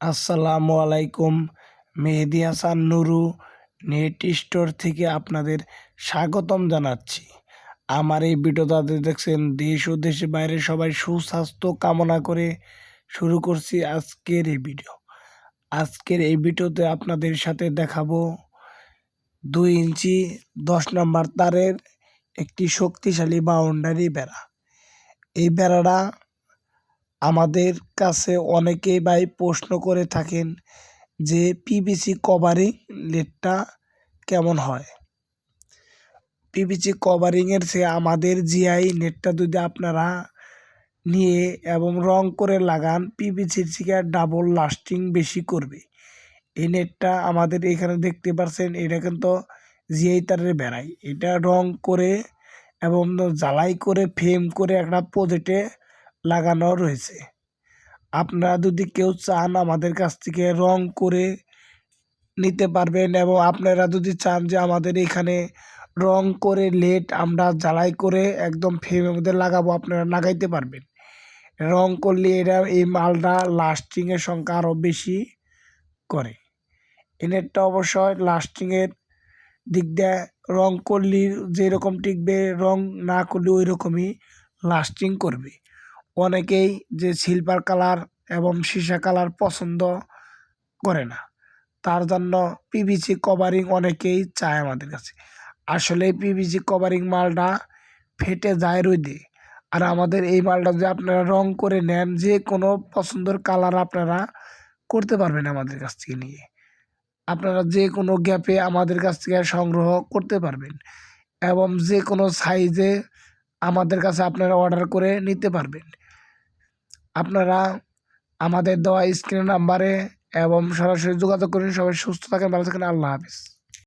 আসসালামু আলাইকুম। মেহেদী Hasan Nuru net store থেকে আপনাদের স্বাগতম জানাচ্ছি। আমার এই ভিডিওটাতে দেখছেন দেশ ও দেশের বাইরে সবাই সুস্বাস্থ্য কামনা করে শুরু করছি আজকের এই ভিডিও। আজকের এই ভিডিওতে আপনাদের সাথে দেখাবো 2 ইঞ্চি 10 নম্বর তারের একটি শক্তিশালী বাউন্ডারি বেড়া। এই বেড়াটা আমাদের কাছে অনেকেই ভাই প্রশ্ন করে থাকেন যে পিভিসি কভারিং নেটটা কেমন হয়। পিভিসি কভারিংয়ের চেয়ে আমাদের জিআই নেটটা যদি আপনারা নিয়ে এবং রং করে লাগান, পিভিসির থেকে ডাবল লাস্টিং বেশি করবে। এই নেটটা আমাদের এখানে দেখতে পাচ্ছেন, এটা কিন্তু জিআই তারের বেড়াই। এটা রং করে এবং জ্বালাই করে ফ্রেম করে একটা প্রজেক্টে লাগানো রয়েছে। আপনারা যদি কেউ চান আমাদের কাছ থেকে রং করে নিতে পারবেন, এবং আপনারা যদি চান যে আমাদের এখানে রং করে লেট আমরা জ্বালাই করে একদম ফ্রেমের মধ্যে লাগাবো, আপনারা লাগাইতে পারবেন। রং করলে এই মালটা লাস্টিংয়ের সংখ্যা আরও বেশি করে। এই নেটটা অবশ্যই লাস্টিংয়ের দিক দিয়ে রং করলে যেরকম টিকবে, রং না করলে ওই রকমই লাস্টিং করবে। অনেকেই যে সিলভার কালার এবং সীসা কালার পছন্দ করে না, তার জন্য পিভিসি কভারিং অনেকেই চায় আমাদের কাছে। আসলে পিভিসি কভারিং মালটা ফেটে যায় রোদে। আর আমাদের এই মালটা যদি আপনারা রং করে নেন, যে কোনো পছন্দের কালার আপনারা করতে পারবেন আমাদের কাছ থেকে নিয়ে। আপনারা যে কোনো গ্যাপে আমাদের কাছ থেকে সংগ্রহ করতে পারবেন, এবং যে কোনো সাইজে আমাদের কাছে আপনারা অর্ডার করে নিতে পারবেন। আপনারা আমাদের দেওয়া স্ক্রিন নাম্বারে এবং সরাসরি যোগাযোগ করুন। সবাই সুস্থ থাকেন, ভালো থাকেন। আল্লাহ হাফিজ।